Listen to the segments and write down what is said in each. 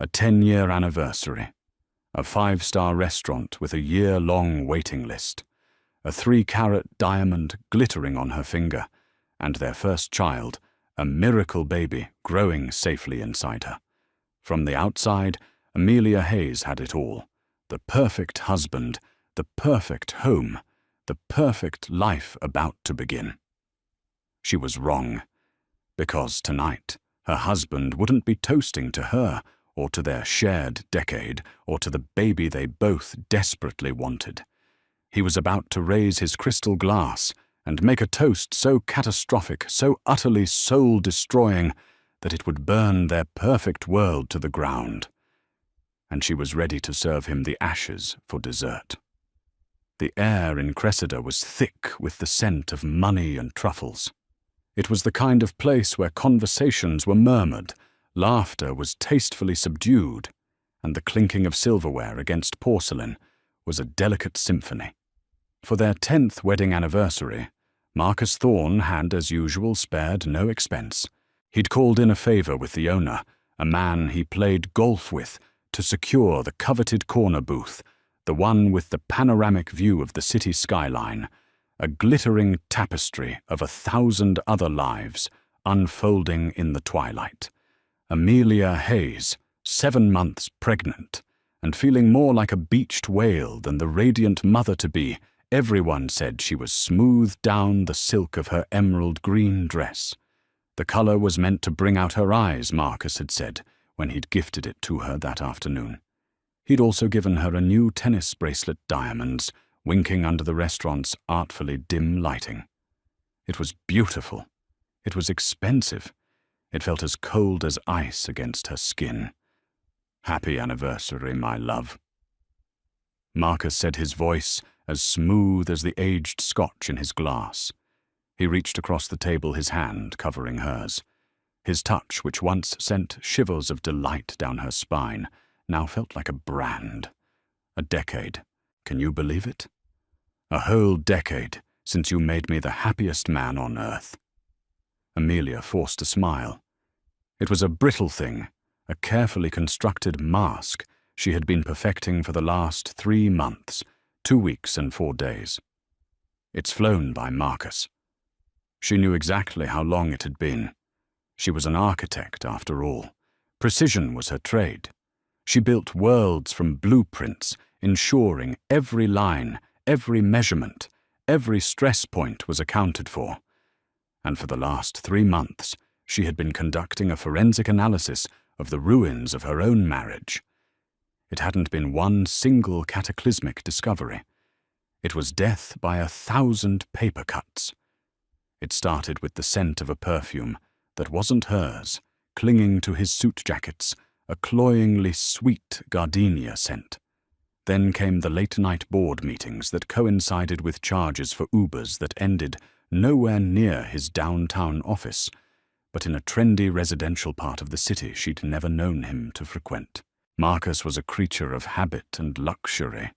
a 10-year anniversary, a 5-star restaurant with a year-long waiting list, a 3-carat diamond glittering on her finger, and their first child, a miracle baby growing safely inside her. From the outside, Amelia Hayes had it all: the perfect husband, the perfect home, the perfect life about to begin. She was wrong, because tonight her husband wouldn't be toasting to her, or to their shared decade, or to the baby they both desperately wanted. He was about to raise his crystal glass and make a toast so catastrophic, so utterly soul-destroying, that it would burn their perfect world to the ground. And she was ready to serve him the ashes for dessert. The air in Cressida was thick with the scent of money and truffles. It was the kind of place where conversations were murmured, laughter was tastefully subdued, and the clinking of silverware against porcelain was a delicate symphony. For their 10th wedding anniversary, Marcus Thorne had, as usual, spared no expense. He'd called in a favor with the owner, a man he played golf with, to secure the coveted corner booth, the one with the panoramic view of the city skyline, a glittering tapestry of 1,000 other lives unfolding in the twilight. Amelia Hayes, 7 months pregnant, and feeling more like a beached whale than the radiant mother-to-be. Everyone said she was smoothed down the silk of her emerald green dress. The color was meant to bring out her eyes, Marcus had said, when he'd gifted it to her that afternoon. He'd also given her a new tennis bracelet diamonds, winking under the restaurant's artfully dim lighting. It was beautiful. It was expensive. It felt as cold as ice against her skin. "Happy anniversary, my love." Marcus said, his voice as smooth as the aged scotch in his glass. He reached across the table, his hand covering hers. His touch, which once sent shivers of delight down her spine, now felt like a brand. A decade. Can you believe it? A whole decade since you made me the happiest man on earth. Amelia forced a smile. It was a brittle thing, a carefully constructed mask she had been perfecting for the last 3 months, 2 weeks and 4 days. It's flown by Marcus. She knew exactly how long it had been. She was an architect, after all. Precision was her trade. She built worlds from blueprints, ensuring every line, every measurement, every stress point was accounted for. And for the last 3 months, she had been conducting a forensic analysis of the ruins of her own marriage. It hadn't been one single cataclysmic discovery. It was death by 1,000 paper cuts. It started with the scent of a perfume that wasn't hers, clinging to his suit jackets, a cloyingly sweet gardenia scent. Then came the late-night board meetings that coincided with charges for Ubers that ended nowhere near his downtown office, but in a trendy residential part of the city she'd never known him to frequent. Marcus was a creature of habit and luxury.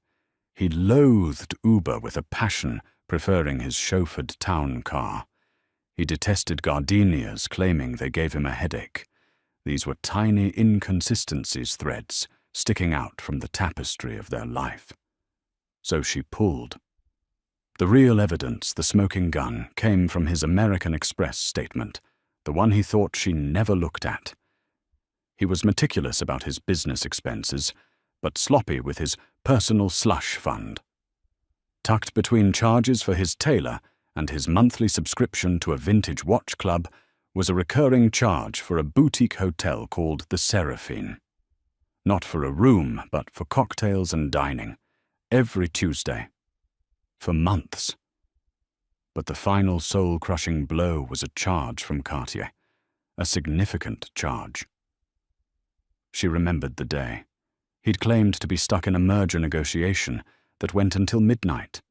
He loathed Uber with a passion, preferring his chauffeured town car. He detested gardenias, claiming they gave him a headache. These were tiny inconsistencies, threads, sticking out from the tapestry of their life. So she pulled. The real evidence, the smoking gun, came from his American Express statement, the one he thought she never looked at. He was meticulous about his business expenses, but sloppy with his personal slush fund. Tucked between charges for his tailor and his monthly subscription to a vintage watch club was a recurring charge for a boutique hotel called the Seraphine. Not for a room, but for cocktails and dining, every Tuesday. For months. But the final soul-crushing blow was a charge from Cartier, a significant charge. She remembered the day. He'd claimed to be stuck in a merger negotiation that went until midnight.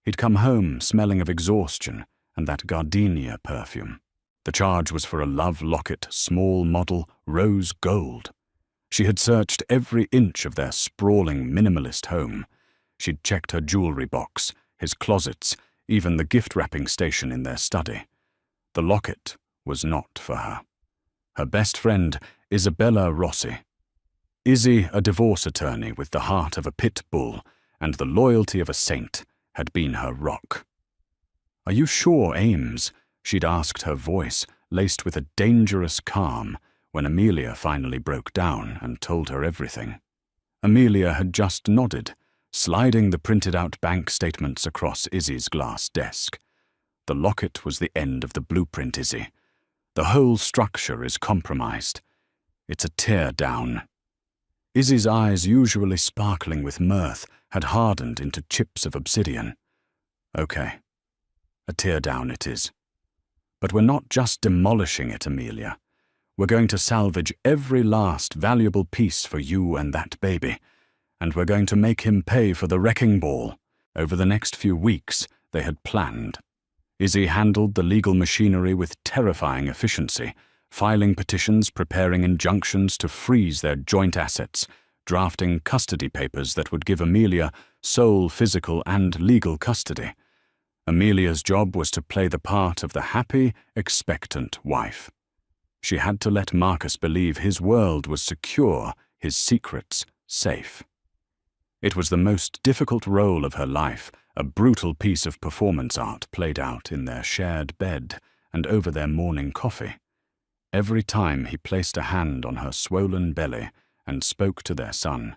He'd come home smelling of exhaustion and that gardenia perfume. The charge was for a love locket, small model, rose gold. She had searched every inch of their sprawling minimalist home. She'd checked her jewelry box, his closets, even the gift-wrapping station in their study. The locket was not for her. Her best friend, Isabella Rossi. Izzy, a divorce attorney with the heart of a pit bull and the loyalty of a saint, had been her rock. "Are you sure, Ames?" she'd asked, her voice laced with a dangerous calm, when Amelia finally broke down and told her everything. Amelia had just nodded, sliding the printed-out bank statements across Izzy's glass desk. "The locket was the end of the blueprint, Izzy. The whole structure is compromised. It's a tear down." Izzy's eyes, usually sparkling with mirth, had hardened into chips of obsidian. "Okay, a tear down it is. But we're not just demolishing it, Amelia. We're going to salvage every last valuable piece for you and that baby, and we're going to make him pay for the wrecking ball." Over the next few weeks, they had planned. Izzy handled the legal machinery with terrifying efficiency, filing petitions, preparing injunctions to freeze their joint assets, drafting custody papers that would give Amelia sole physical and legal custody. Amelia's job was to play the part of the happy, expectant wife. She had to let Marcus believe his world was secure, his secrets safe. It was the most difficult role of her life, a brutal piece of performance art played out in their shared bed and over their morning coffee. Every time he placed a hand on her swollen belly and spoke to their son,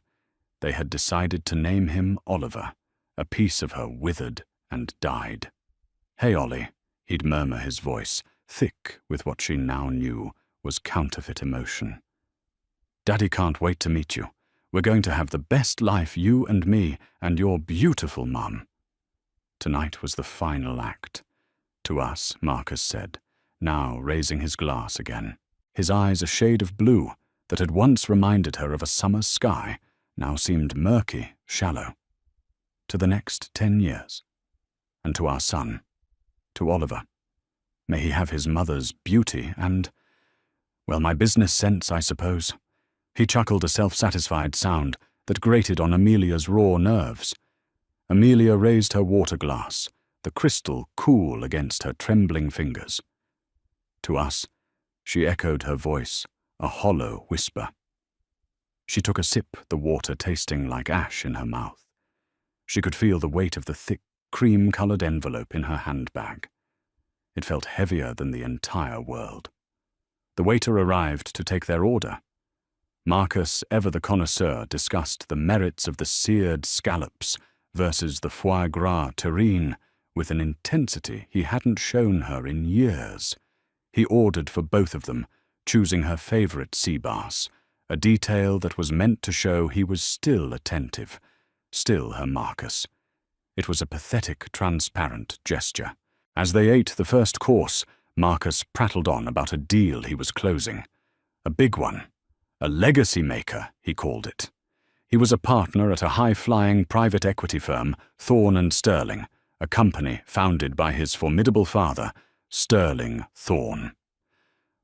they had decided to name him Oliver. A piece of her withered and died. "Hey, Ollie," he'd murmur, his voice thick with what she now knew was counterfeit emotion. "Daddy can't wait to meet you. We're going to have the best life, you and me and your beautiful mum." Tonight was the final act. "To us," Marcus said, now raising his glass again, his eyes a shade of blue that had once reminded her of a summer sky, now seemed murky, shallow. "To the next 10 years. And to our son, to Oliver. May he have his mother's beauty and, well, my business sense, I suppose." He chuckled, a self-satisfied sound that grated on Amelia's raw nerves. Amelia raised her water glass, the crystal cool against her trembling fingers. "To us," she echoed, her voice a hollow whisper. She took a sip, the water tasting like ash in her mouth. She could feel the weight of the thick, cream-colored envelope in her handbag. It felt heavier than the entire world. The waiter arrived to take their order. Marcus, ever the connoisseur, discussed the merits of the seared scallops versus the foie gras terrine with an intensity he hadn't shown her in years. He ordered for both of them, choosing her favorite sea bass, a detail that was meant to show he was still attentive, still her Marcus. It was a pathetic, transparent gesture. As they ate the first course, Marcus prattled on about a deal he was closing. A big one. A legacy maker, he called it. He was a partner at a high-flying private equity firm, Thorne & Sterling, a company founded by his formidable father, Sterling Thorne.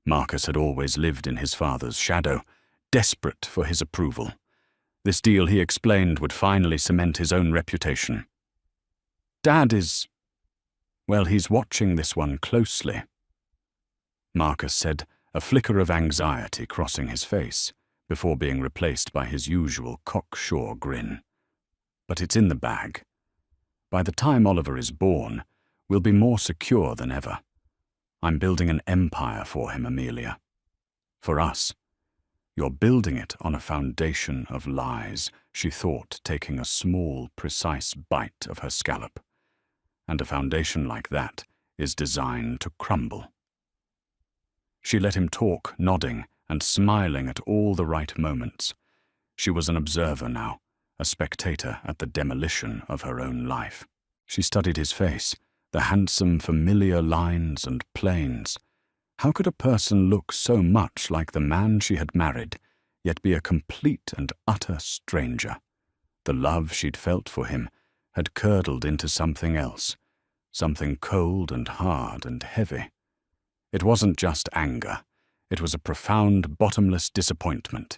Marcus had always lived in his father's shadow, desperate for his approval. This deal, he explained, would finally cement his own reputation. "Dad is... well, he's watching this one closely," Marcus said, a flicker of anxiety crossing his face, before being replaced by his usual cocksure grin. "But it's in the bag. By the time Oliver is born, we'll be more secure than ever. I'm building an empire for him, Amelia. For us. You're building it on a foundation of lies," she thought, taking a small, precise bite of her scallop. "And a foundation like that is designed to crumble." She let him talk, nodding and smiling at all the right moments. She was an observer now, a spectator at the demolition of her own life. She studied his face, the handsome, familiar lines and planes. How could a person look so much like the man she had married, yet be a complete and utter stranger? The love she'd felt for him had curdled into something else, something cold and hard and heavy. It wasn't just anger. It was a profound, bottomless disappointment.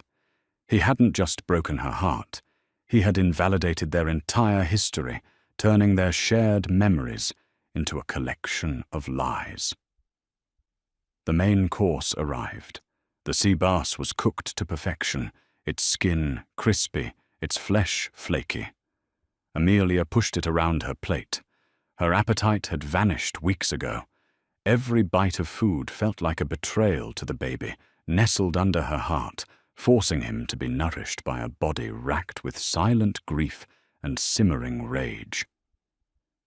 He hadn't just broken her heart. He had invalidated their entire history, turning their shared memories into a collection of lies. The main course arrived. The sea bass was cooked to perfection, its skin crispy, its flesh flaky. Amelia pushed it around her plate. Her appetite had vanished weeks ago. Every bite of food felt like a betrayal to the baby, nestled under her heart, forcing him to be nourished by a body racked with silent grief and simmering rage.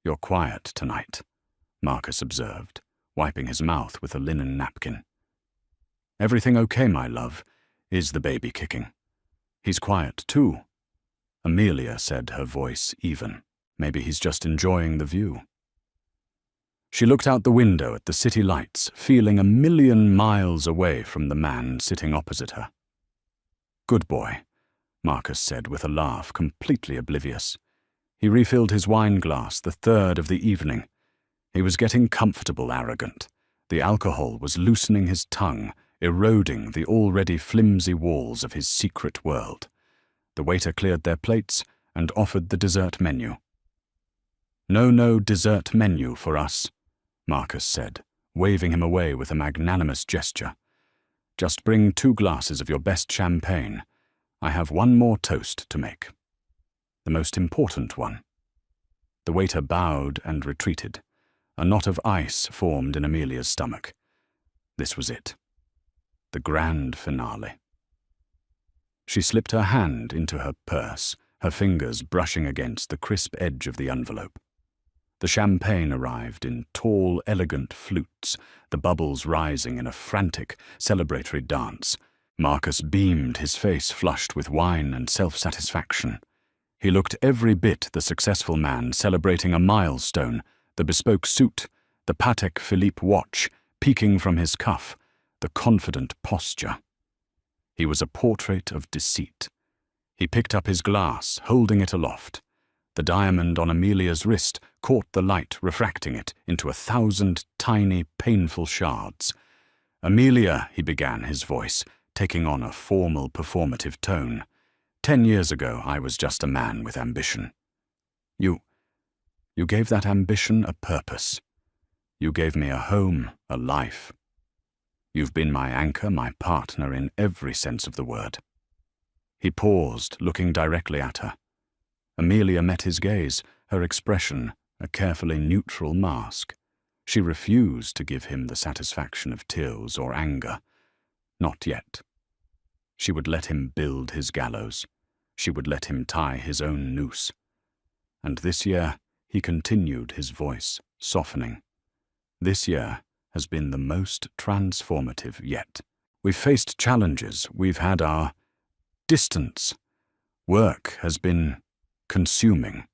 "You're quiet tonight," Marcus observed, wiping his mouth with a linen napkin. "Everything okay, my love? Is the baby kicking?" "He's quiet, too," Amelia said, her voice even. "Maybe he's just enjoying the view." She looked out the window at the city lights, feeling 1,000,000 miles away from the man sitting opposite her. "Good boy," Marcus said with a laugh, completely oblivious. He refilled his wine glass, the third of the evening. He was getting comfortable arrogant. The alcohol was loosening his tongue, eroding the already flimsy walls of his secret world. The waiter cleared their plates and offered the dessert menu. No dessert menu for us," Marcus said, waving him away with a magnanimous gesture. "Just bring 2 glasses of your best champagne. I have one more toast to make. The most important one." The waiter bowed and retreated. A knot of ice formed in Amelia's stomach. This was it. The grand finale. She slipped her hand into her purse, her fingers brushing against the crisp edge of the envelope. The champagne arrived in tall, elegant flutes, the bubbles rising in a frantic, celebratory dance. Marcus beamed, his face flushed with wine and self-satisfaction. He looked every bit the successful man celebrating a milestone, the bespoke suit, the Patek Philippe watch peeking from his cuff, the confident posture. He was a portrait of deceit. He picked up his glass, holding it aloft. The diamond on Amelia's wrist caught the light, refracting it into 1,000 tiny, painful shards. "Amelia," he began, his voice taking on a formal, performative tone. "10 years ago, I was just a man with ambition. You gave that ambition a purpose. You gave me a home, a life. You've been my anchor, my partner in every sense of the word." He paused, looking directly at her. Amelia met his gaze, her expression a carefully neutral mask. She refused to give him the satisfaction of tears or anger. Not yet. She would let him build his gallows. She would let him tie his own noose. "And this year," he continued, his voice softening, "this year has been the most transformative yet. We've faced challenges, we've had our distance. Work has been consuming."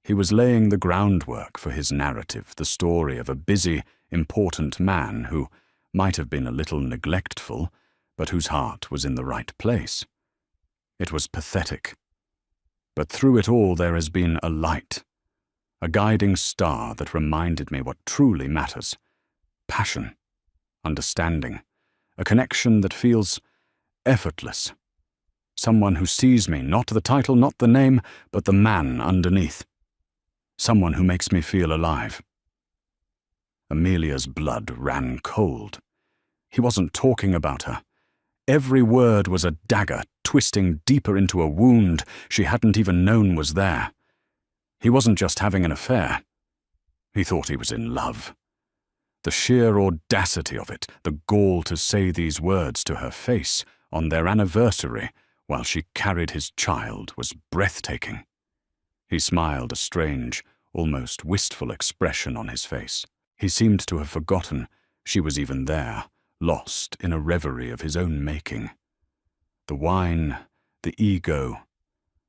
He was laying the groundwork for his narrative, the story of a busy, important man who might have been a little neglectful, but whose heart was in the right place. It was pathetic. But through it all there has been a light, a guiding star that reminded me what truly matters. Passion, understanding, a connection that feels effortless. Someone who sees me, not the title, not the name, but the man underneath. Someone who makes me feel alive. Amelia's blood ran cold. He wasn't talking about her. Every word was a dagger, twisting deeper into a wound she hadn't even known was there. He wasn't just having an affair. He thought he was in love. The sheer audacity of it, the gall to say these words to her face on their anniversary while she carried his child, was breathtaking. He smiled, a strange, almost wistful expression on his face. He seemed to have forgotten she was even there, lost in a reverie of his own making. The wine, the ego,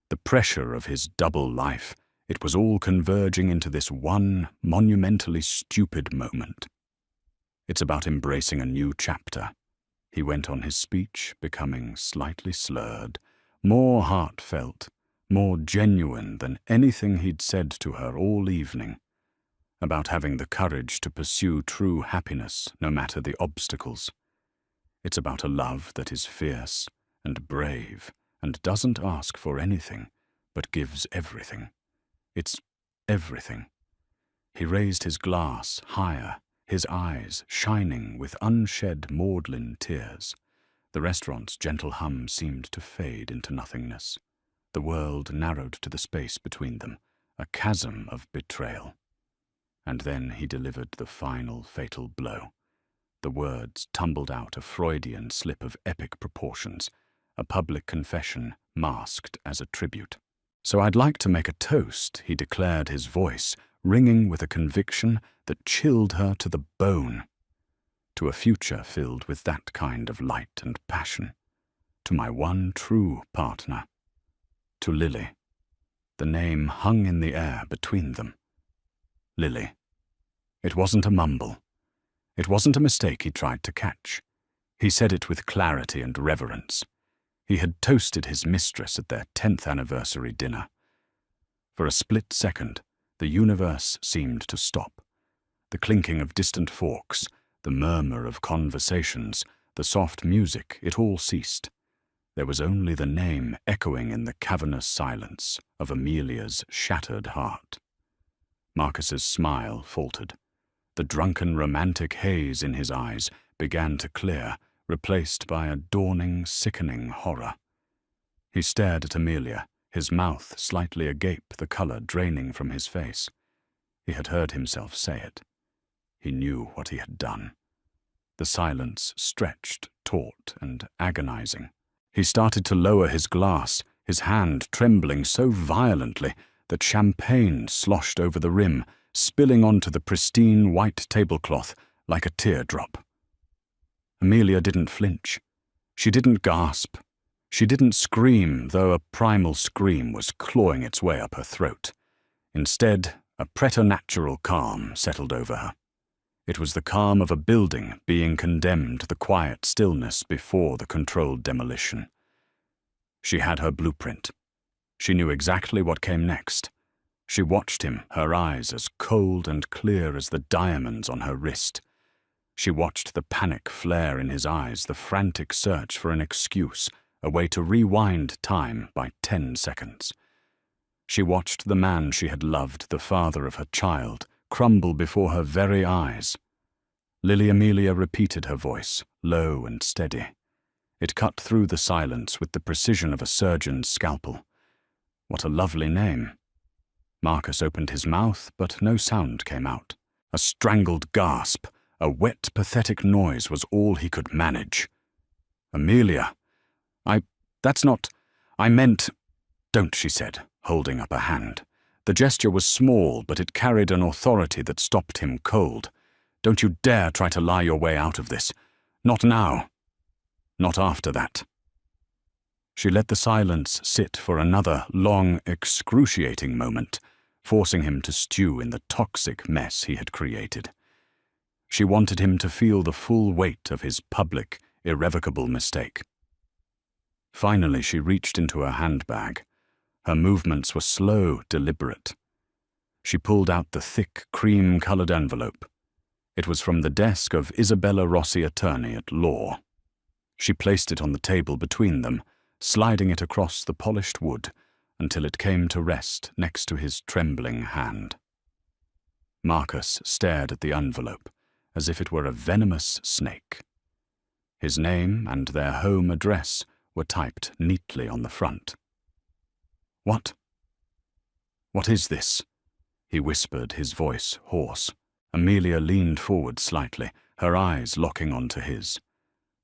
the pressure of his double life, it was all converging into this one monumentally stupid moment. "It's about embracing a new chapter." He went on his speech, becoming slightly slurred, more heartfelt, more genuine than anything he'd said to her all evening, about having the courage to pursue true happiness no matter the obstacles. It's about a love that is fierce and brave and doesn't ask for anything, but gives everything. It's everything. He raised his glass higher, his eyes shining with unshed maudlin tears. The restaurant's gentle hum seemed to fade into nothingness. The world narrowed to the space between them, a chasm of betrayal. And then he delivered the final fatal blow. The words tumbled out, a Freudian slip of epic proportions, a public confession masked as a tribute. "So I'd like to make a toast," he declared, his voice ringing with a conviction that chilled her to the bone. "To a future filled with that kind of light and passion. To my one true partner. To Lily." The name hung in the air between them. Lily. It wasn't a mumble. It wasn't a mistake he tried to catch. He said it with clarity and reverence. He had toasted his mistress at their 10th anniversary dinner. For a split second, the universe seemed to stop. The clinking of distant forks, the murmur of conversations, the soft music, it all ceased. There was only the name echoing in the cavernous silence of Amelia's shattered heart. Marcus's smile faltered. The drunken romantic haze in his eyes began to clear, replaced by a dawning, sickening horror. He stared at Amelia, his mouth slightly agape, the color draining from his face. He had heard himself say it. He knew what he had done. The silence stretched, taut, and agonizing. He started to lower his glass, his hand trembling so violently that champagne sloshed over the rim, spilling onto the pristine white tablecloth like a teardrop. Amelia didn't flinch. She didn't gasp. She didn't scream, though a primal scream was clawing its way up her throat. Instead, a preternatural calm settled over her. It was the calm of a building being condemned, the quiet stillness before the controlled demolition. She had her blueprint. She knew exactly what came next. She watched him, her eyes as cold and clear as the diamonds on her wrist. She watched the panic flare in his eyes, the frantic search for an excuse, a way to rewind time by 10 seconds. She watched the man she had loved, the father of her child, crumble before her very eyes. Lily Amelia repeated her voice, low and steady. It cut through the silence with the precision of a surgeon's scalpel. What a lovely name. Marcus opened his mouth, but no sound came out. A strangled gasp, a wet, pathetic noise was all he could manage. "Amelia, that's not, I meant—" "Don't," she said, holding up a hand. The gesture was small, but it carried an authority that stopped him cold. "Don't you dare try to lie your way out of this. Not now. Not after that." She let the silence sit for another long, excruciating moment, forcing him to stew in the toxic mess he had created. She wanted him to feel the full weight of his public, irrevocable mistake. Finally, she reached into her handbag. Her movements were slow, deliberate. She pulled out the thick, cream-colored envelope. It was from the desk of Isabella Rossi, attorney at law. She placed it on the table between them, sliding it across the polished wood until it came to rest next to his trembling hand. Marcus stared at the envelope as if it were a venomous snake. His name and their home address were typed neatly on the front. "What is this?" he whispered, his voice hoarse. Amelia leaned forward slightly, her eyes locking onto his.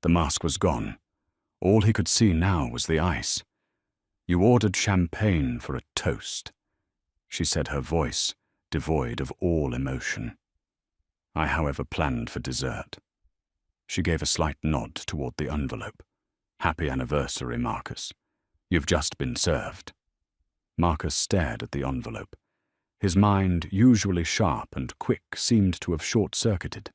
The mask was gone. All he could see now was the ice. "You ordered champagne for a toast," she said, her voice devoid of all emotion. "I, however, planned for dessert." She gave a slight nod toward the envelope. "Happy anniversary, Marcus. You've just been served." Marcus stared at the envelope. His mind, usually sharp and quick, seemed to have short-circuited.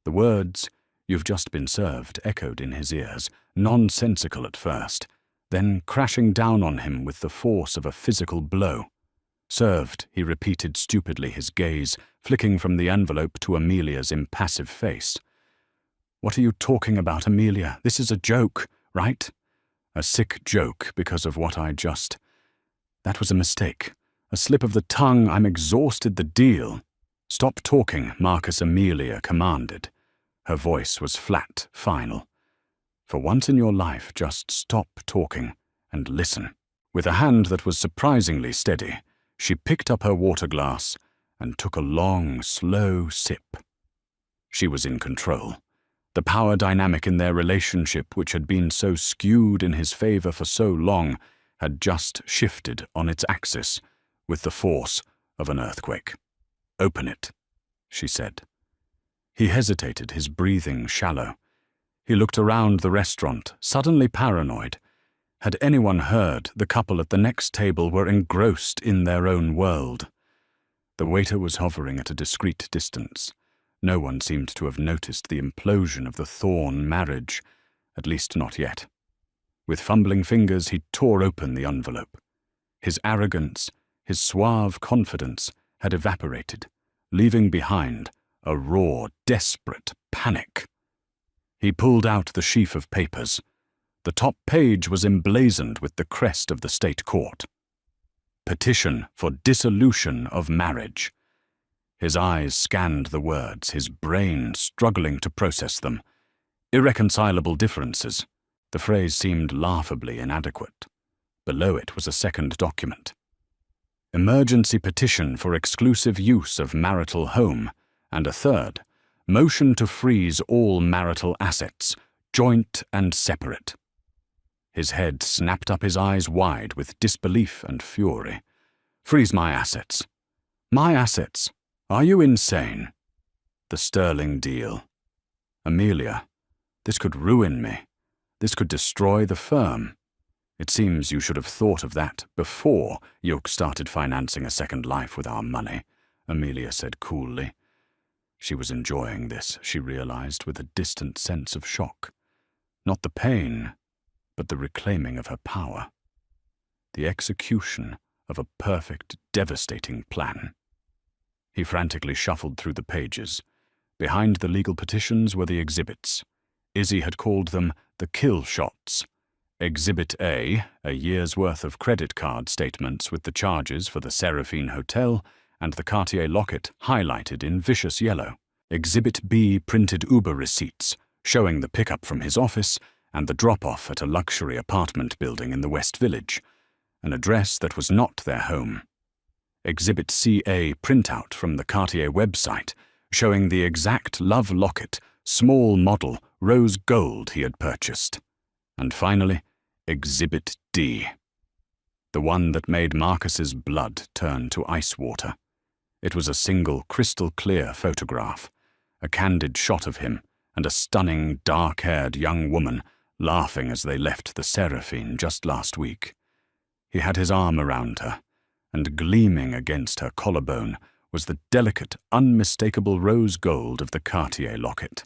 The words, "You've just been served," echoed in his ears, nonsensical at first, then crashing down on him with the force of a physical blow. "Served," he repeated stupidly, his gaze flicking from the envelope to Amelia's impassive face. "What are you talking about, Amelia? This is a joke, right? A sick joke because of what I just... That was a mistake. A slip of the tongue. I'm exhausted. The deal." "Stop talking," Marcus, Amelia commanded. Her voice was flat, final. For once in your life, just stop talking and listen. With a hand that was surprisingly steady, she picked up her water glass and took a long, slow sip. She was in control. The power dynamic in their relationship, which had been so skewed in his favor for so long, had just shifted on its axis with the force of an earthquake. "Open it," she said. He hesitated, his breathing shallow. He looked around the restaurant, suddenly paranoid. Had anyone heard the couple at the next table were engrossed in their own world? The waiter was hovering at a discreet distance. No one seemed to have noticed the implosion of the Thorne marriage, at least not yet. With fumbling fingers, he tore open the envelope. His arrogance, his suave confidence had evaporated, leaving behind a raw, desperate panic. He pulled out the sheaf of papers. The top page was emblazoned with the crest of the state court. Petition for dissolution of marriage. His eyes scanned the words, his brain struggling to process them. Irreconcilable differences. The phrase seemed laughably inadequate. Below it was a second document. Emergency petition for exclusive use of marital home, and a third, motion to freeze all marital assets, joint and separate. His head snapped up, his eyes wide with disbelief and fury. "Freeze my assets. My assets? Are you insane?" The sterling deal. "Amelia, this could ruin me. This could destroy the firm. It seems you should have thought of that before you started financing a second life with our money," Amelia said coolly. She was enjoying this, she realized, with a distant sense of shock. Not the pain, but the reclaiming of her power. The execution of a perfect, devastating plan. He frantically shuffled through the pages. Behind the legal petitions were the exhibits. Izzy had called them the kill shots. Exhibit A, a year's worth of credit card statements with the charges for the Seraphine Hotel and the Cartier locket highlighted in vicious yellow. Exhibit B, printed Uber receipts, showing the pickup from his office and the drop-off at a luxury apartment building in the West Village, an address that was not their home. Exhibit CA, printout from the Cartier website, showing the exact love locket, small model, rose gold he had purchased. And finally, Exhibit D, the one that made Marcus's blood turn to ice water. It was a single crystal-clear photograph, a candid shot of him and a stunning, dark-haired young woman laughing as they left the Seraphine just last week. He had his arm around her, and gleaming against her collarbone was the delicate, unmistakable rose gold of the Cartier locket.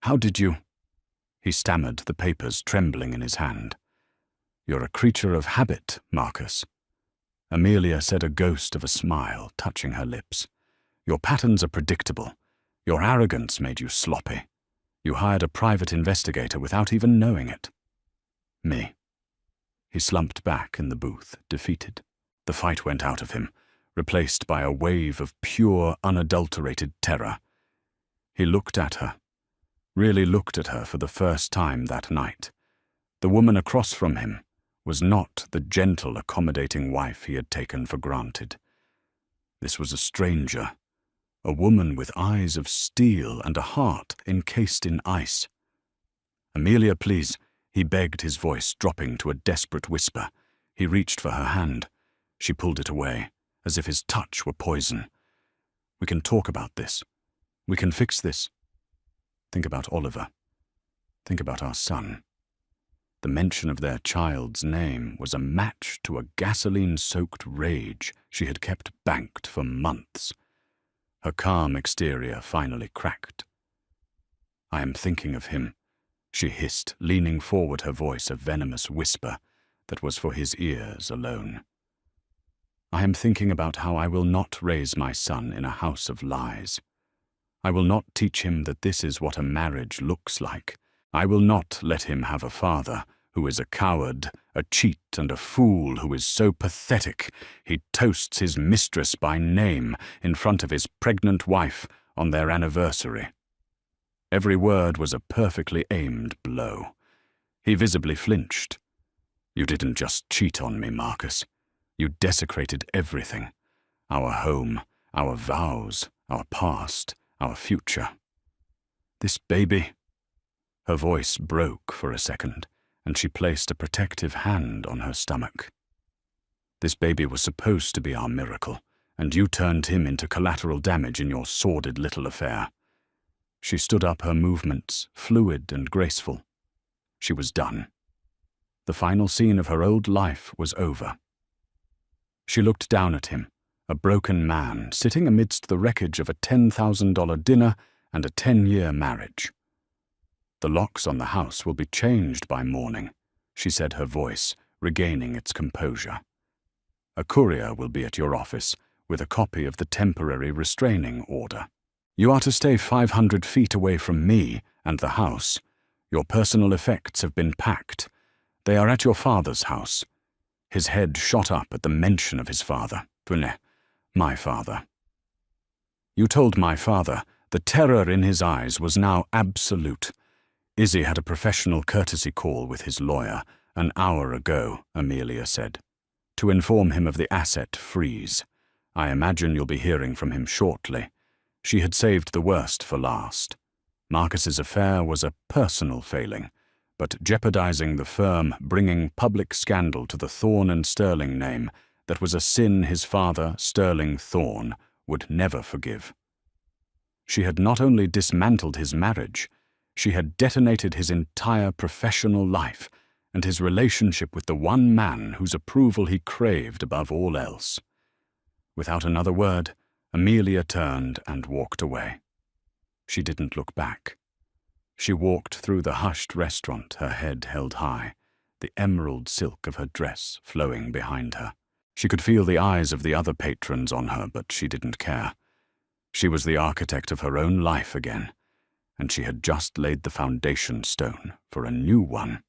How did you—" He stammered, the papers trembling in his hand. "You're a creature of habit, Marcus." Amelia said, a ghost of a smile touching her lips. "Your patterns are predictable. Your arrogance made you sloppy. You hired a private investigator without even knowing it." "Me." He slumped back in the booth, defeated. The fight went out of him, replaced by a wave of pure, unadulterated terror. He looked at her, really looked at her for the first time that night. The woman across from him was not the gentle, accommodating wife he had taken for granted. This was a stranger, a woman with eyes of steel and a heart encased in ice. "Amelia, please," he begged, his voice dropping to a desperate whisper. He reached for her hand. She pulled it away, as if his touch were poison. "We can talk about this. We can fix this. Think about Oliver. Think about our son." The mention of their child's name was a match to a gasoline-soaked rage she had kept banked for months. Her calm exterior finally cracked. "I am thinking of him," she hissed, leaning forward, her voice a venomous whisper that was for his ears alone. "I am thinking about how I will not raise my son in a house of lies. I will not teach him that this is what a marriage looks like. I will not let him have a father who is a coward, a cheat, and a fool who is so pathetic he toasts his mistress by name in front of his pregnant wife on their anniversary." Every word was a perfectly aimed blow. He visibly flinched. You didn't just cheat on me, Marcus. You desecrated everything. Our home, our vows, our past, our future. This baby. Her voice broke for a second, and she placed a protective hand on her stomach. This baby was supposed to be our miracle, and you turned him into collateral damage in your sordid little affair. She stood up, her movements fluid and graceful. She was done. The final scene of her old life was over. She looked down at him, a broken man sitting amidst the wreckage of a $10,000 dinner and a 10-year marriage. The locks on the house will be changed by morning, she said, her voice regaining its composure. A courier will be at your office with a copy of the temporary restraining order. You are to stay 500 feet away from me and the house. Your personal effects have been packed. They are at your father's house. His head shot up at the mention of his father. My father. You told my father the terror in his eyes was now absolute. Izzy had a professional courtesy call with his lawyer an hour ago, Amelia said, to inform him of the asset freeze. I imagine you'll be hearing from him shortly. She had saved the worst for last. Marcus's affair was a personal failing, but jeopardizing the firm, bringing public scandal to the Thorne and Sterling name, that was a sin his father, Sterling Thorne, would never forgive. She had not only dismantled his marriage, she had detonated his entire professional life and his relationship with the one man whose approval he craved above all else. Without another word, Amelia turned and walked away. She didn't look back. She walked through the hushed restaurant, her head held high, the emerald silk of her dress flowing behind her. She could feel the eyes of the other patrons on her, but she didn't care. She was the architect of her own life again, and she had just laid the foundation stone for a new one.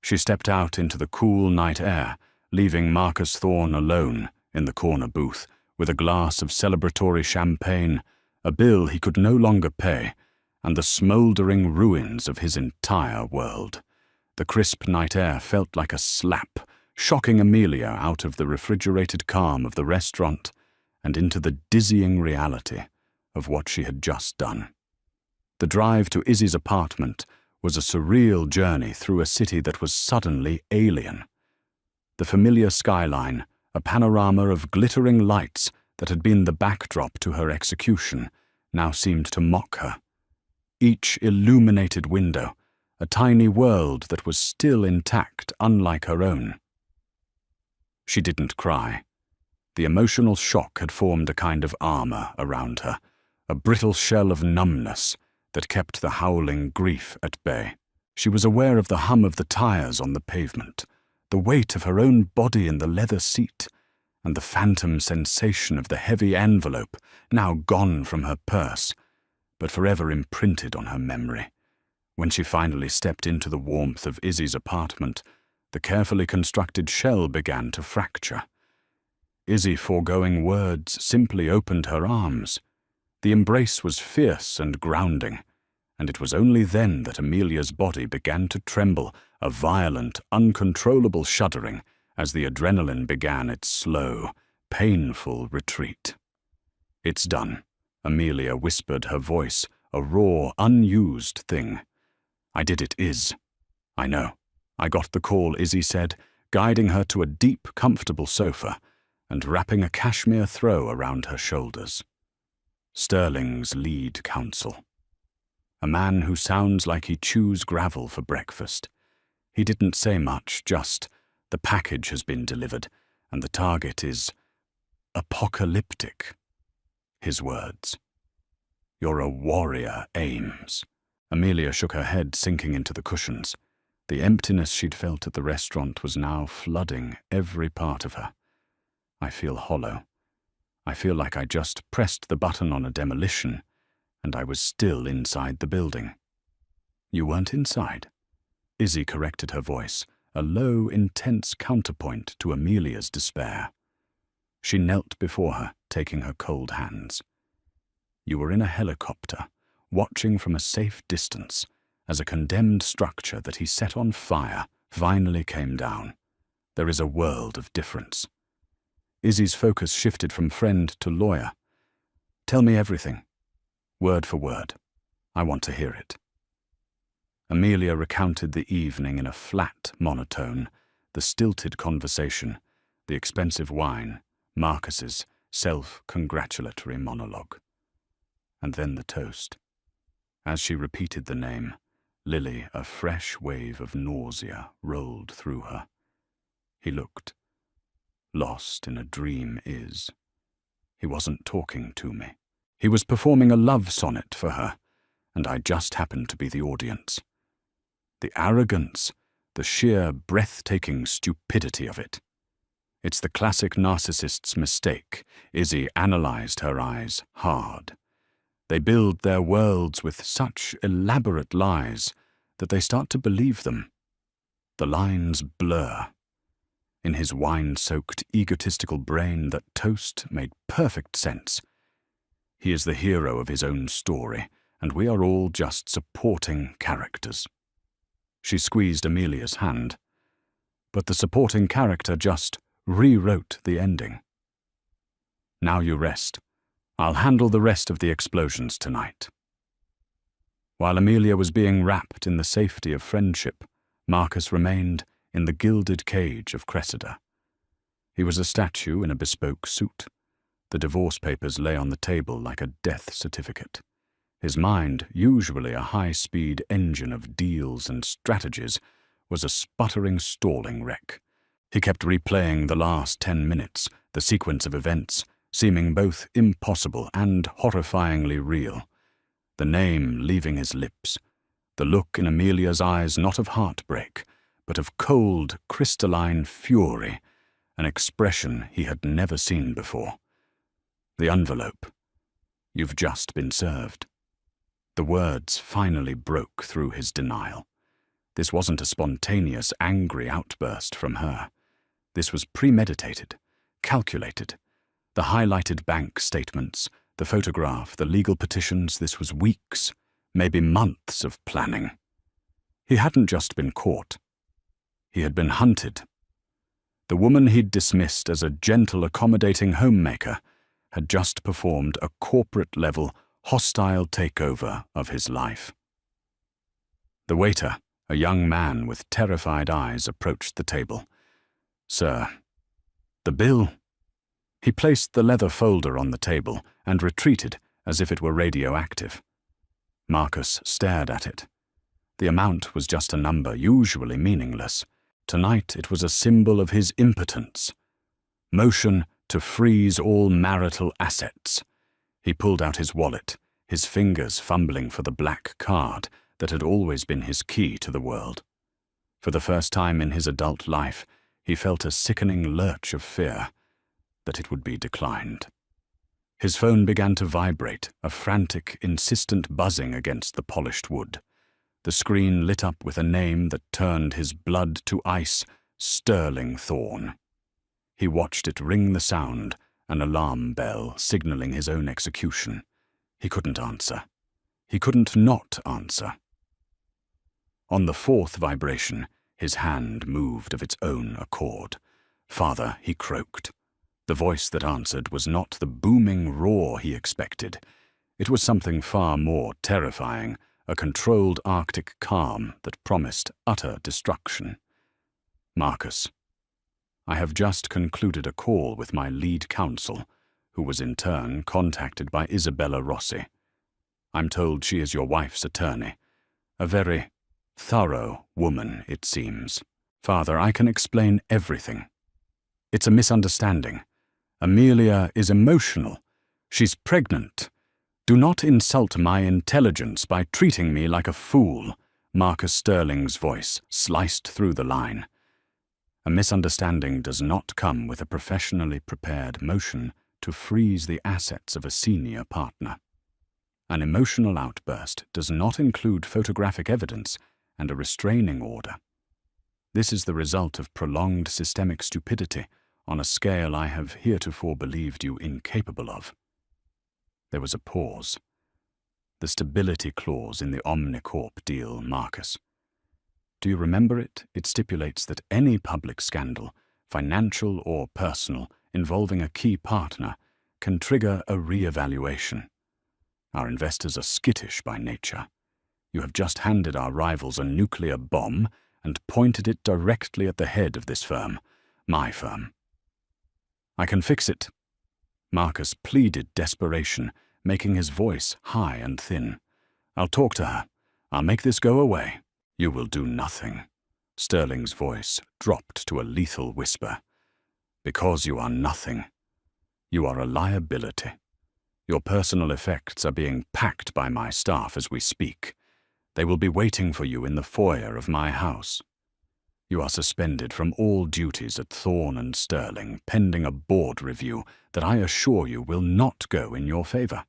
She stepped out into the cool night air, leaving Marcus Thorne alone in the corner booth with a glass of celebratory champagne, a bill he could no longer pay, and the smouldering ruins of his entire world. The crisp night air felt like a slap, shocking Amelia out of the refrigerated calm of the restaurant and into the dizzying reality of what she had just done. The drive to Izzy's apartment was a surreal journey through a city that was suddenly alien. The familiar skyline, a panorama of glittering lights that had been the backdrop to her execution, now seemed to mock her. Each illuminated window, a tiny world that was still intact, unlike her own. She didn't cry. The emotional shock had formed a kind of armor around her, a brittle shell of numbness that kept the howling grief at bay. She was aware of the hum of the tires on the pavement, the weight of her own body in the leather seat, and the phantom sensation of the heavy envelope, now gone from her purse, but forever imprinted on her memory. When she finally stepped into the warmth of Izzy's apartment, the carefully constructed shell began to fracture. Izzy, foregoing words, simply opened her arms. The embrace was fierce and grounding, and it was only then that Amelia's body began to tremble, a violent, uncontrollable shuddering as the adrenaline began its slow, painful retreat. It's done, Amelia whispered, her voice a raw, unused thing. I did it, Iz. I know. I got the call, Izzy said, guiding her to a deep, comfortable sofa and wrapping a cashmere throw around her shoulders. Sterling's lead counsel. A man who sounds like he chews gravel for breakfast. He didn't say much, just, the package has been delivered, and the target is apocalyptic. His words. You're a warrior, Ames. Amelia shook her head, sinking into the cushions. The emptiness she'd felt at the restaurant was now flooding every part of her. I feel hollow. I feel like I just pressed the button on a demolition, and I was still inside the building. You weren't inside. Izzy corrected her voice, a low, intense counterpoint to Amelia's despair. She knelt before her, taking her cold hands. You were in a helicopter, watching from a safe distance as a condemned structure that he set on fire finally came down. There is a world of difference. Izzy's focus shifted from friend to lawyer. Tell me everything, word for word. I want to hear it. Amelia recounted the evening in a flat monotone, the stilted conversation, the expensive wine, Marcus's self-congratulatory monologue. And then the toast. As she repeated the name, Lily, a fresh wave of nausea rolled through her. He looked. Lost in a dream is. He wasn't talking to me. He was performing a love sonnet for her, and I just happened to be the audience. The arrogance, the sheer breathtaking stupidity of it. It's the classic narcissist's mistake. Izzy analyzed her eyes hard. They build their worlds with such elaborate lies that they start to believe them. The lines blur. In his wine-soaked, egotistical brain, that toast made perfect sense. He is the hero of his own story, and we are all just supporting characters. She squeezed Amelia's hand, but the supporting character just rewrote the ending. Now you rest. I'll handle the rest of the explosions tonight. While Amelia was being wrapped in the safety of friendship, Marcus remained in the gilded cage of Cressida. He was a statue in a bespoke suit. The divorce papers lay on the table like a death certificate. His mind, usually a high-speed engine of deals and strategies, was a sputtering, stalling wreck. He kept replaying the last 10 minutes, the sequence of events, seeming both impossible and horrifyingly real. The name leaving his lips, the look in Amelia's eyes not of heartbreak, but of cold, crystalline fury, an expression he had never seen before. The envelope. You've just been served. The words finally broke through his denial. This wasn't a spontaneous, angry outburst from her. This was premeditated, calculated. The highlighted bank statements, the photograph, the legal petitions, this was weeks, maybe months of planning. He hadn't just been caught. He had been hunted. The woman he'd dismissed as a gentle, accommodating homemaker had just performed a corporate-level, hostile takeover of his life. The waiter, a young man with terrified eyes, approached the table. "Sir, the bill." He placed the leather folder on the table and retreated as if it were radioactive. Marcus stared at it. The amount was just a number, usually meaningless. Tonight it was a symbol of his impotence. Motion to freeze all marital assets. He pulled out his wallet, his fingers fumbling for the black card that had always been his key to the world. For the first time in his adult life, he felt a sickening lurch of fear that it would be declined. His phone began to vibrate, a frantic, insistent buzzing against the polished wood. The screen lit up with a name that turned his blood to ice, Sterling Thorne. He watched it ring the sound, an alarm bell signaling his own execution. He couldn't answer. He couldn't not answer. On the fourth vibration, his hand moved of its own accord. "Father," he croaked. The voice that answered was not the booming roar he expected. It was something far more terrifying, a controlled Arctic calm that promised utter destruction. "Marcus, I have just concluded a call with my lead counsel, who was in turn contacted by Isabella Rossi. I'm told she is your wife's attorney. A very thorough woman, it seems. Father, I can explain everything. It's a misunderstanding. Amelia is emotional. She's pregnant. Do not insult my intelligence by treating me like a fool." Marcus Sterling's voice sliced through the line. A misunderstanding does not come with a professionally prepared motion to freeze the assets of a senior partner. An emotional outburst does not include photographic evidence and a restraining order. This is the result of prolonged systemic stupidity on a scale I have heretofore believed you incapable of. There was a pause. The stability clause in the Omnicorp deal, Marcus. Do you remember it? It stipulates that any public scandal, financial or personal, involving a key partner, can trigger a re-evaluation. Our investors are skittish by nature. You have just handed our rivals a nuclear bomb and pointed it directly at the head of this firm, my firm. I can fix it. Marcus pleaded desperation, making his voice high and thin. I'll talk to her. I'll make this go away. You will do nothing. Sterling's voice dropped to a lethal whisper. Because you are nothing. You are a liability. Your personal effects are being packed by my staff as we speak. They will be waiting for you in the foyer of my house. You are suspended from all duties at Thorne and Sterling, pending a board review that I assure you will not go in your favor.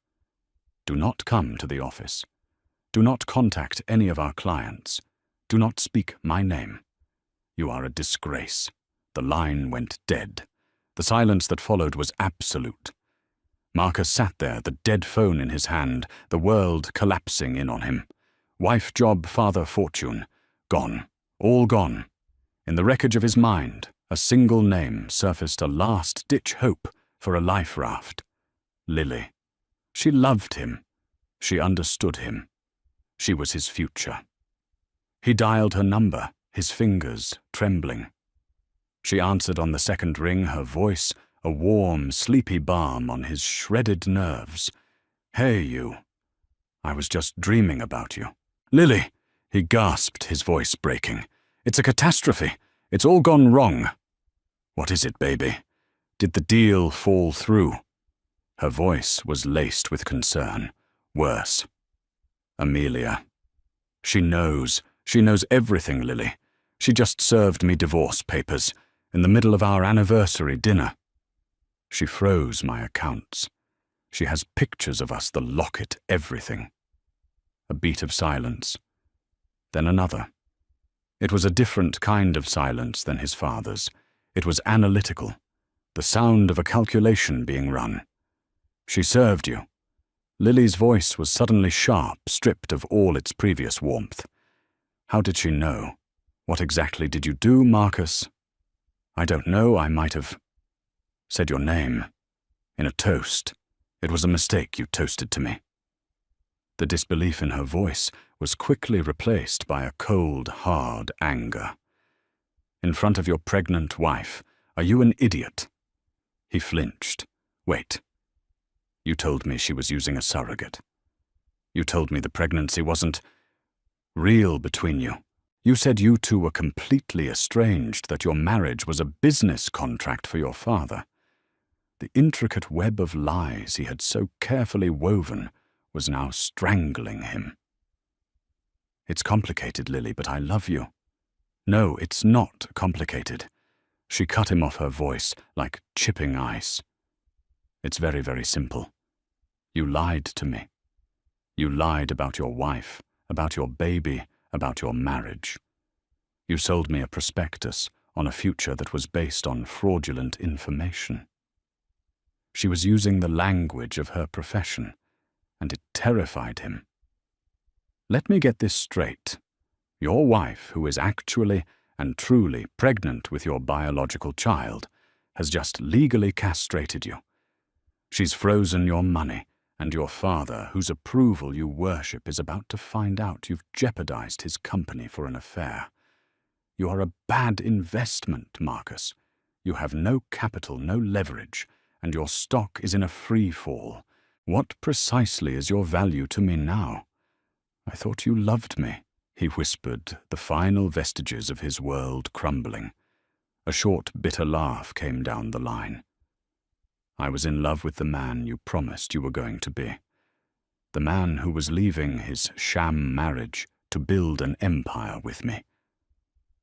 Do not come to the office. Do not contact any of our clients. Do not speak my name. You are a disgrace. The line went dead. The silence that followed was absolute. Marcus sat there, the dead phone in his hand, the world collapsing in on him. Wife, job, father, fortune. Gone. All gone. In the wreckage of his mind, a single name surfaced, a last-ditch hope for a life raft. Lily. She loved him. She understood him. She was his future. He dialed her number, his fingers trembling. She answered on the second ring, her voice a warm, sleepy balm on his shredded nerves. Hey, you. I was just dreaming about you. Lily, he gasped, his voice breaking. It's a catastrophe. It's all gone wrong. What is it, baby? Did the deal fall through? Her voice was laced with concern. Worse. Amelia. She knows everything, Lily. She just served me divorce papers in the middle of our anniversary dinner. She froze my accounts. She has pictures of us, the locket, everything. A beat of silence. Then another. It was a different kind of silence than his father's. It was analytical, the sound of a calculation being run. She served you. Lily's voice was suddenly sharp, stripped of all its previous warmth. How did she know? What exactly did you do, Marcus? I don't know, I might have said your name. In a toast. It was a mistake you toasted to me. The disbelief in her voice was quickly replaced by a cold, hard anger. In front of your pregnant wife, are you an idiot? He flinched. Wait. You told me she was using a surrogate. You told me the pregnancy wasn't real between you. You said you two were completely estranged, that your marriage was a business contract for your father. The intricate web of lies he had so carefully woven was now strangling him. It's complicated, Lily, but I love you. No, it's not complicated. She cut him off, her voice like chipping ice. It's very, very simple. You lied to me. You lied about your wife, about your baby, about your marriage. You sold me a prospectus on a future that was based on fraudulent information. She was using the language of her profession, and it terrified him. Let me get this straight. Your wife, who is actually and truly pregnant with your biological child, has just legally castrated you. She's frozen your money, and your father, whose approval you worship, is about to find out you've jeopardized his company for an affair. You are a bad investment, Marcus. You have no capital, no leverage, and your stock is in a free fall. What precisely is your value to me now? I thought you loved me, he whispered, the final vestiges of his world crumbling. A short, bitter laugh came down the line. I was in love with the man you promised you were going to be. The man who was leaving his sham marriage to build an empire with me.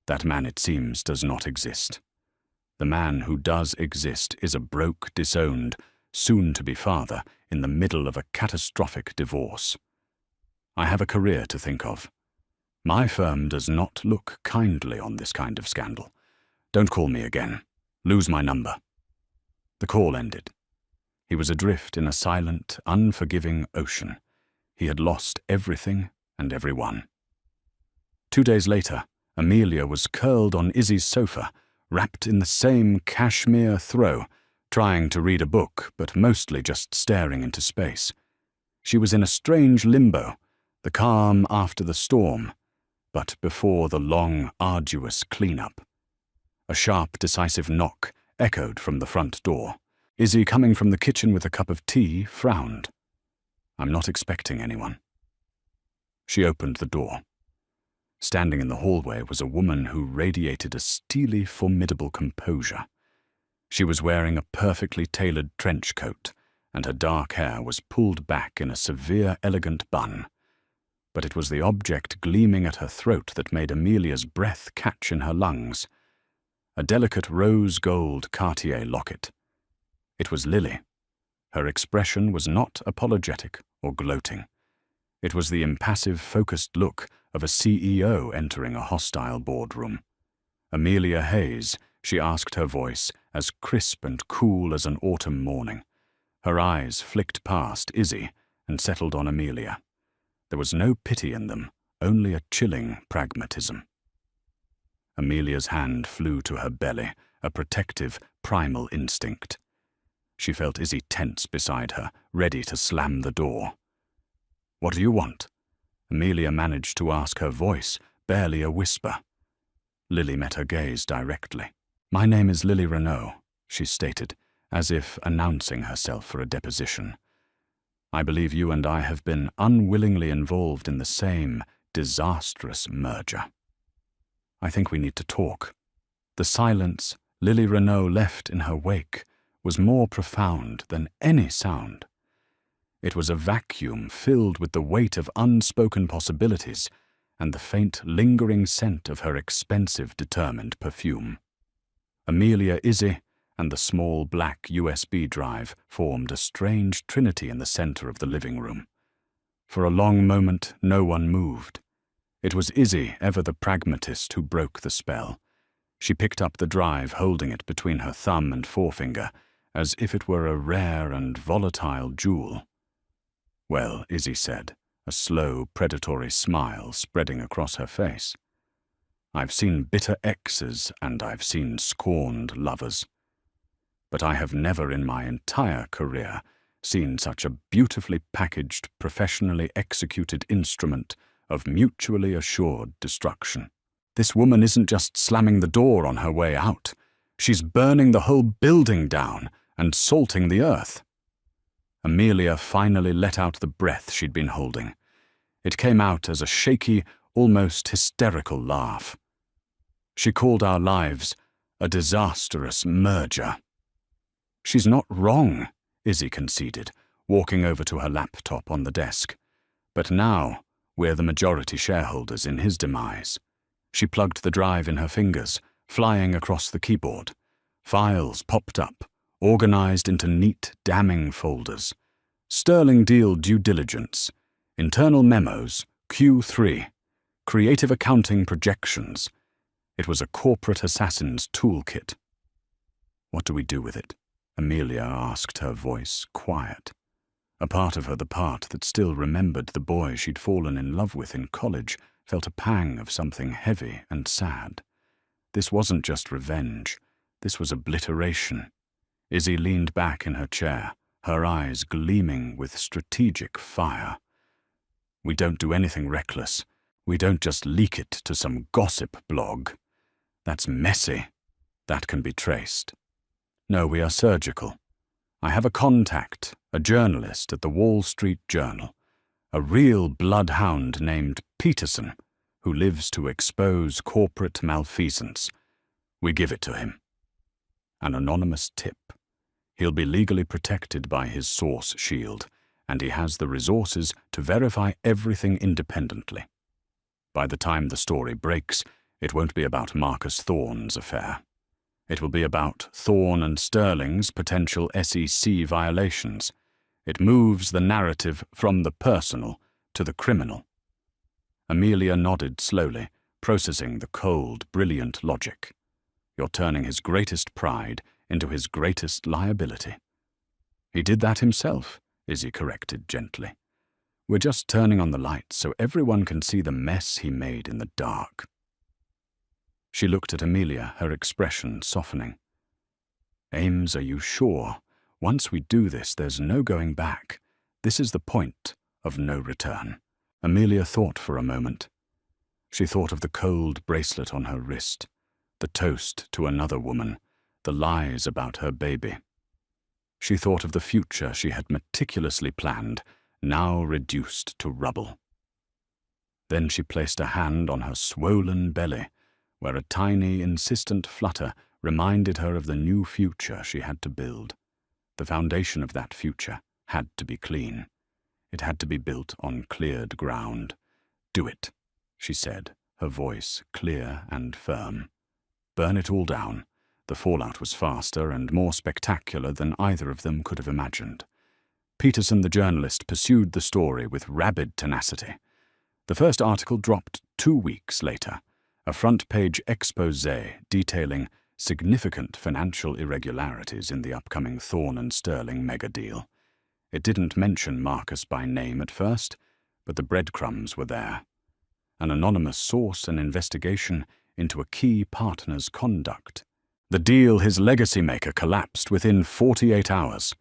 That man, it seems, does not exist. The man who does exist is a broke, disowned, soon-to-be father in the middle of a catastrophic divorce. I have a career to think of. My firm does not look kindly on this kind of scandal. Don't call me again. Lose my number. The call ended. He was adrift in a silent, unforgiving ocean. He had lost everything and everyone. 2 days later, Amelia was curled on Izzy's sofa, wrapped in the same cashmere throw, trying to read a book, but mostly just staring into space. She was in a strange limbo, the calm after the storm, but before the long, arduous clean-up. A sharp, decisive knock echoed from the front door. Izzy, coming from the kitchen with a cup of tea, frowned. "I'm not expecting anyone." She opened the door. Standing in the hallway was a woman who radiated a steely, formidable composure. She was wearing a perfectly tailored trench coat, and her dark hair was pulled back in a severe, elegant bun. But it was the object gleaming at her throat that made Amelia's breath catch in her lungs. A delicate rose-gold Cartier locket. It was Lily. Her expression was not apologetic or gloating. It was the impassive, focused look of a CEO entering a hostile boardroom. "Amelia Hayes," she asked, her voice as crisp and cool as an autumn morning. Her eyes flicked past Izzy and settled on Amelia. There was no pity in them, only a chilling pragmatism. Amelia's hand flew to her belly, a protective, primal instinct. She felt Izzy tense beside her, ready to slam the door. "What do you want?" Amelia managed to ask, her voice barely a whisper. Lily met her gaze directly. "My name is Lily Renault," she stated, as if announcing herself for a deposition. "I believe you and I have been unwillingly involved in the same disastrous merger. I think we need to talk." The silence Lily Renault left in her wake was more profound than any sound. It was a vacuum filled with the weight of unspoken possibilities and the faint, lingering scent of her expensive, determined perfume. Amelia, Izzy, and the small black USB drive formed a strange trinity in the center of the living room. For a long moment, no one moved. It was Izzy, ever the pragmatist, who broke the spell. She picked up the drive, holding it between her thumb and forefinger, as if it were a rare and volatile jewel. "Well," Izzy said, a slow, predatory smile spreading across her face. "I've seen bitter exes and I've seen scorned lovers. But I have never in my entire career seen such a beautifully packaged, professionally executed instrument of mutually assured destruction. This woman isn't just slamming the door on her way out. She's burning the whole building down and salting the earth." Amelia finally let out the breath she'd been holding. It came out as a shaky, almost hysterical laugh. "She called our lives a disastrous merger." "She's not wrong," Izzy conceded, walking over to her laptop on the desk. "But now we're the majority shareholders in his demise." She plugged the drive in her fingers, flying across the keyboard. Files popped up, organized into neat, damning folders. Sterling deal due diligence, internal memos, Q3, creative accounting projections. It was a corporate assassin's toolkit. "What do we do with it?" Amelia asked, her voice quiet. A part of her, the part that still remembered the boy she'd fallen in love with in college, felt a pang of something heavy and sad. This wasn't just revenge. This was obliteration. Izzy leaned back in her chair, her eyes gleaming with strategic fire. "We don't do anything reckless. We don't just leak it to some gossip blog. That's messy. That can be traced. No, we are surgical. I have a contact, a journalist at the Wall Street Journal, a real bloodhound named Peterson, who lives to expose corporate malfeasance. We give it to him. An anonymous tip. He'll be legally protected by his source shield, and he has the resources to verify everything independently. By the time the story breaks, it won't be about Marcus Thorne's affair. It will be about Thorne and Sterling's potential SEC violations. It moves the narrative from the personal to the criminal." Amelia nodded slowly, processing the cold, brilliant logic. "You're turning his greatest pride into his greatest liability." "He did that himself," Izzy corrected gently. We're just turning on the lights so everyone can see the mess he made in the dark." She looked at Amelia, her expression softening. "Ames, are you sure? Once we do this, there's no going back. This is the point of no return." Amelia thought for a moment. She thought of the cold bracelet on her wrist, the toast to another woman, the lies about her baby. She thought of the future she had meticulously planned, now reduced to rubble. Then she placed a hand on her swollen belly, where a tiny, insistent flutter reminded her of the new future she had to build. The foundation of that future had to be clean. It had to be built on cleared ground. "Do it," she said, her voice clear and firm. "Burn it all down." The fallout was faster and more spectacular than either of them could have imagined. Peterson, the journalist, pursued the story with rabid tenacity. The first article dropped 2 weeks later, a front-page exposé detailing significant financial irregularities in the upcoming Thorne and Sterling mega-deal. It didn't mention Marcus by name at first, but the breadcrumbs were there. An anonymous source, an investigation into a key partner's conduct. The deal his legacy maker collapsed within 48 hours.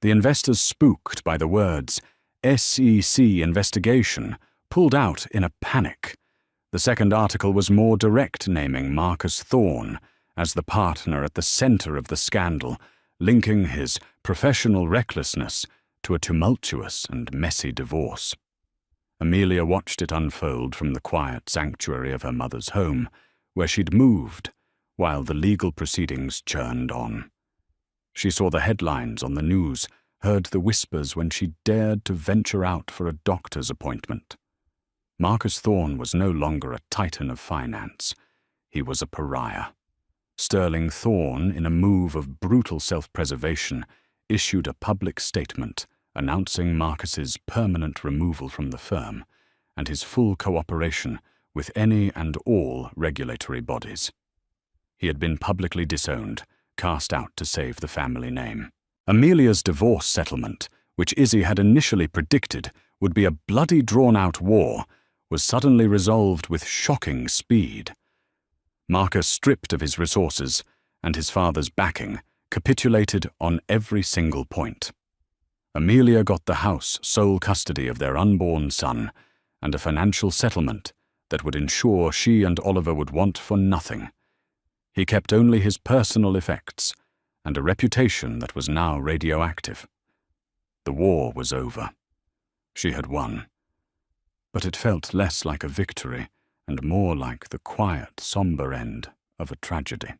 The investors, spooked by the words SEC investigation, pulled out in a panic. The second article was more direct, naming Marcus Thorne as the partner at the center of the scandal, linking his professional recklessness to a tumultuous and messy divorce. Amelia watched it unfold from the quiet sanctuary of her mother's home, where she'd moved, while the legal proceedings churned on. She saw the headlines on the news, heard the whispers when she dared to venture out for a doctor's appointment. Marcus Thorne was no longer a titan of finance. He was a pariah. Sterling Thorne, in a move of brutal self-preservation, issued a public statement announcing Marcus's permanent removal from the firm and his full cooperation with any and all regulatory bodies. He had been publicly disowned, cast out to save the family name. Amelia's divorce settlement, which Izzy had initially predicted would be a bloody drawn-out war, was suddenly resolved with shocking speed. Marcus, stripped of his resources and his father's backing, capitulated on every single point. Amelia got the house, sole custody of their unborn son, and a financial settlement that would ensure she and Oliver would want for nothing. He kept only his personal effects and a reputation that was now radioactive. The war was over. She had won. But it felt less like a victory and more like the quiet, somber end of a tragedy.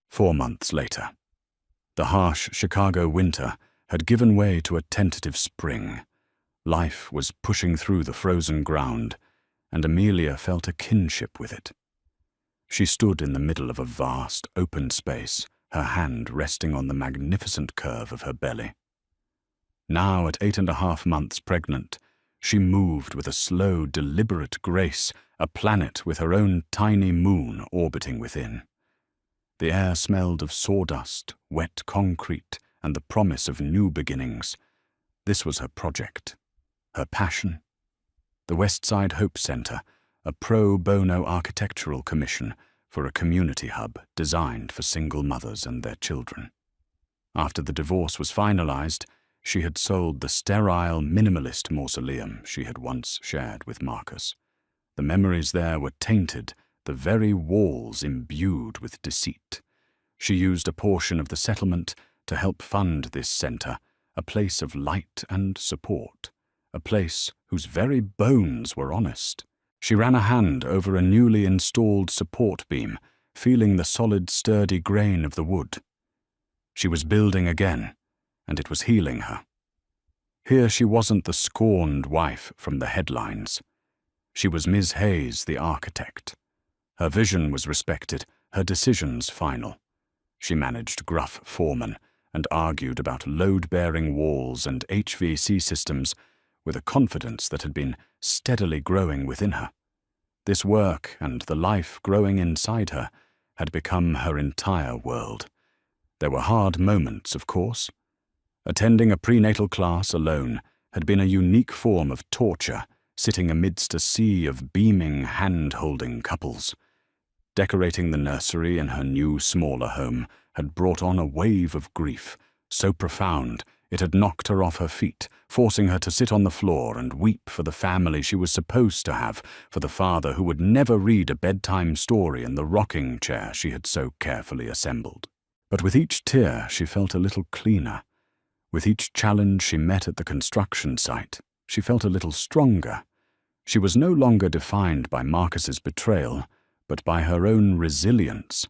4 months later. The harsh Chicago winter had given way to a tentative spring. Life was pushing through the frozen ground, and Amelia felt a kinship with it. She stood in the middle of a vast, open space, her hand resting on the magnificent curve of her belly. Now, at 8.5 months pregnant, she moved with a slow, deliberate grace, a planet with her own tiny moon orbiting within. The air smelled of sawdust, wet concrete, and the promise of new beginnings. This was her project, her passion. The Westside Hope Center, a pro bono architectural commission for a community hub designed for single mothers and their children. After the divorce was finalized, she had sold the sterile, minimalist mausoleum she had once shared with Marcus. The memories there were tainted, the very walls imbued with deceit. She used a portion of the settlement to help fund this center, a place of light and support, a place whose very bones were honest. She ran a hand over a newly installed support beam, feeling the solid, sturdy grain of the wood. She was building again, and it was healing her. Here she wasn't the scorned wife from the headlines. She was Ms. Hayes, the architect. Her vision was respected, her decisions final. She managed gruff foremen and argued about load-bearing walls and HVAC systems with a confidence that had been steadily growing within her. This work and the life growing inside her had become her entire world. There were hard moments, of course. Attending a prenatal class alone had been a unique form of torture, sitting amidst a sea of beaming, hand-holding couples. Decorating the nursery in her new, smaller home had brought on a wave of grief, so profound it had knocked her off her feet, forcing her to sit on the floor and weep for the family she was supposed to have, for the father who would never read a bedtime story in the rocking chair she had so carefully assembled. But with each tear she felt a little cleaner. With each challenge she met at the construction site, she felt a little stronger. She was no longer defined by Marcus's betrayal, but by her own resilience.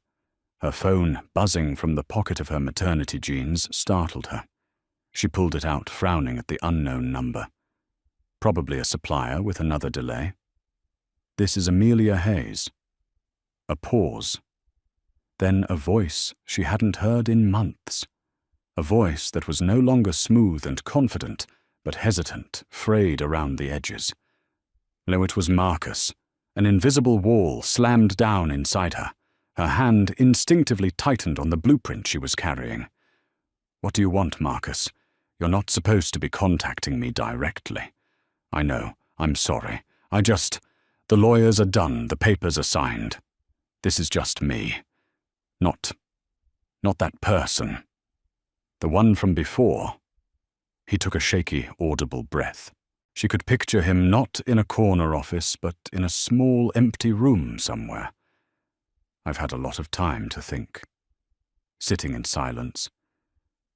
Her phone, buzzing from the pocket of her maternity jeans, startled her. She pulled it out, frowning at the unknown number. Probably a supplier with another delay. "This is Amelia Hayes." A pause. Then a voice she hadn't heard in months. A voice that was no longer smooth and confident, but hesitant, frayed around the edges. No, it was Marcus. An invisible wall slammed down inside her. Her hand instinctively tightened on the blueprint she was carrying. "What do you want, Marcus? You're not supposed to be contacting me directly. I know, I'm sorry. The lawyers are done, the papers are signed. This is just me. Not that person. The one from before." He took a shaky, audible breath. She could picture him not in a corner office, but in a small, empty room somewhere. "I've had a lot of time to think." Sitting in silence.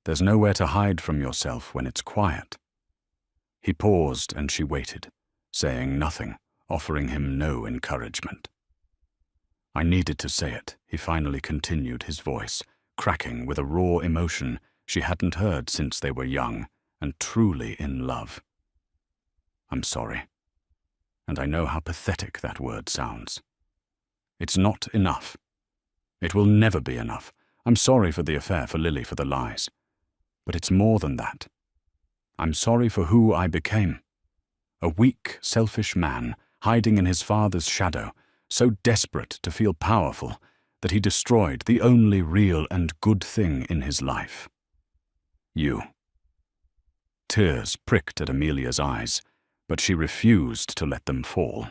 There's nowhere to hide from yourself when it's quiet. He paused and she waited, saying nothing, offering him no encouragement. "I needed to say it," he finally continued, his voice cracking with a raw emotion she hadn't heard since they were young and truly in love. "I'm sorry. And I know how pathetic that word sounds. It's not enough. It will never be enough. I'm sorry for the affair, for Lily, for the lies. But it's more than that. I'm sorry for who I became. A weak, selfish man, hiding in his father's shadow, so desperate to feel powerful that he destroyed the only real and good thing in his life. You." Tears pricked at Amelia's eyes, but she refused to let them fall.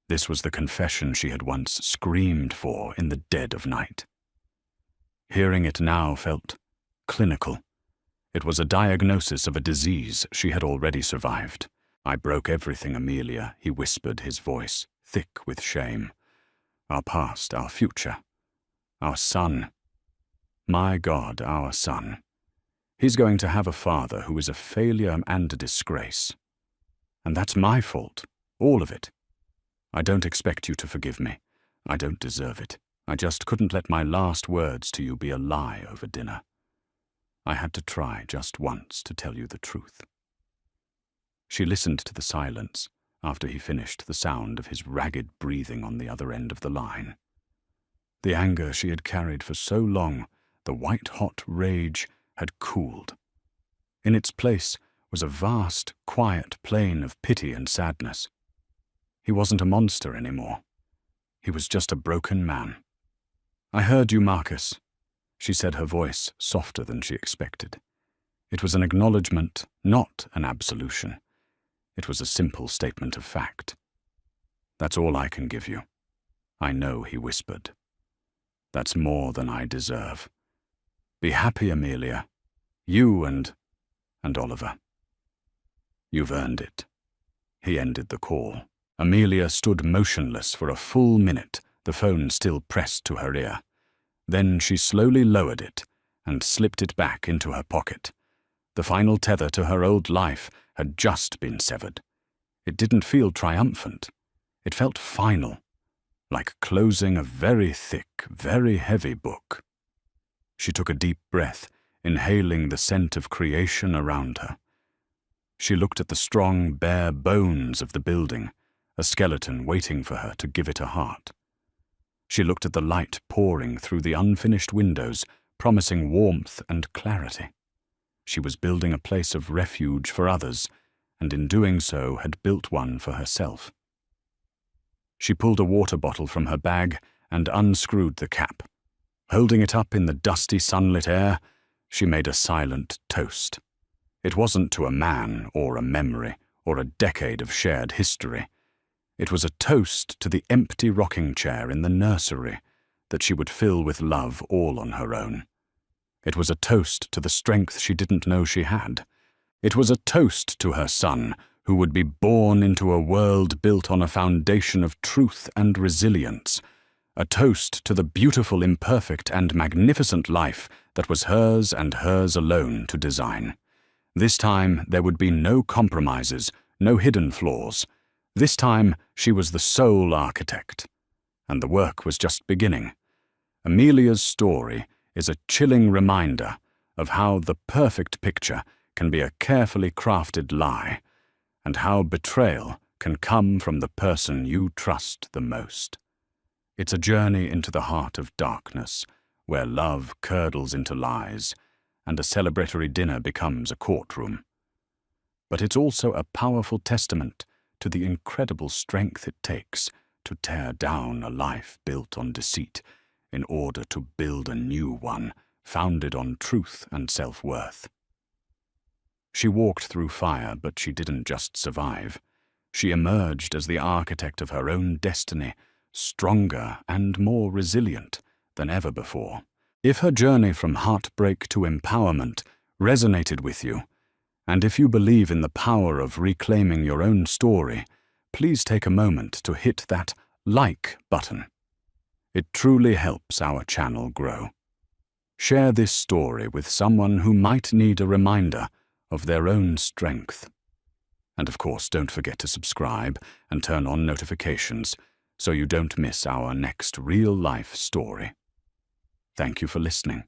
This was the confession she had once screamed for in the dead of night. Hearing it now felt clinical. It was a diagnosis of a disease she had already survived. "I broke everything, Amelia," he whispered, his voice thick with shame. "Our past, our future, our son. My God, our son. He's going to have a father who is a failure and a disgrace. And that's my fault, all of it. I don't expect you to forgive me. I don't deserve it. I just couldn't let my last words to you be a lie over dinner. I had to try just once to tell you the truth." She listened to the silence after he finished, the sound of his ragged breathing on the other end of the line. The anger she had carried for so long, the white-hot rage, had cooled. In its place was a vast, quiet plain of pity and sadness. He wasn't a monster anymore. He was just a broken man. "I heard you, Marcus," she said, her voice softer than she expected. It was an acknowledgement, not an absolution. It was a simple statement of fact. "That's all I can give you." "I know," he whispered. "That's more than I deserve. Be happy, Amelia. You and Oliver. You've earned it." He ended the call. Amelia stood motionless for a full minute, the phone still pressed to her ear. Then she slowly lowered it and slipped it back into her pocket. The final tether to her old life had just been severed. It didn't feel triumphant. It felt final, like closing a very thick, very heavy book. She took a deep breath, inhaling the scent of creation around her. She looked at the strong, bare bones of the building, a skeleton waiting for her to give it a heart. She looked at the light pouring through the unfinished windows, promising warmth and clarity. She was building a place of refuge for others, and in doing so had built one for herself. She pulled a water bottle from her bag and unscrewed the cap. Holding it up in the dusty sunlit air, she made a silent toast. It wasn't to a man or a memory or a decade of shared history. It was a toast to the empty rocking chair in the nursery that she would fill with love all on her own. It was a toast to the strength she didn't know she had. It was a toast to her son, who would be born into a world built on a foundation of truth and resilience. A toast to the beautiful, imperfect, and magnificent life that was hers and hers alone to design. This time there would be no compromises, no hidden flaws. This time she was the sole architect. And the work was just beginning. Amelia's story is a chilling reminder of how the perfect picture can be a carefully crafted lie, and how betrayal can come from the person you trust the most. It's a journey into the heart of darkness, where love curdles into lies, and a celebratory dinner becomes a courtroom. But it's also a powerful testament to the incredible strength it takes to tear down a life built on deceit in order to build a new one founded on truth and self-worth. She walked through fire, but she didn't just survive. She emerged as the architect of her own destiny, stronger and more resilient than ever before. If her journey from heartbreak to empowerment resonated with you, and if you believe in the power of reclaiming your own story, please take a moment to hit that like button. It truly helps our channel grow. Share this story with someone who might need a reminder of their own strength. And of course, don't forget to subscribe and turn on notifications so you don't miss our next real-life story. Thank you for listening.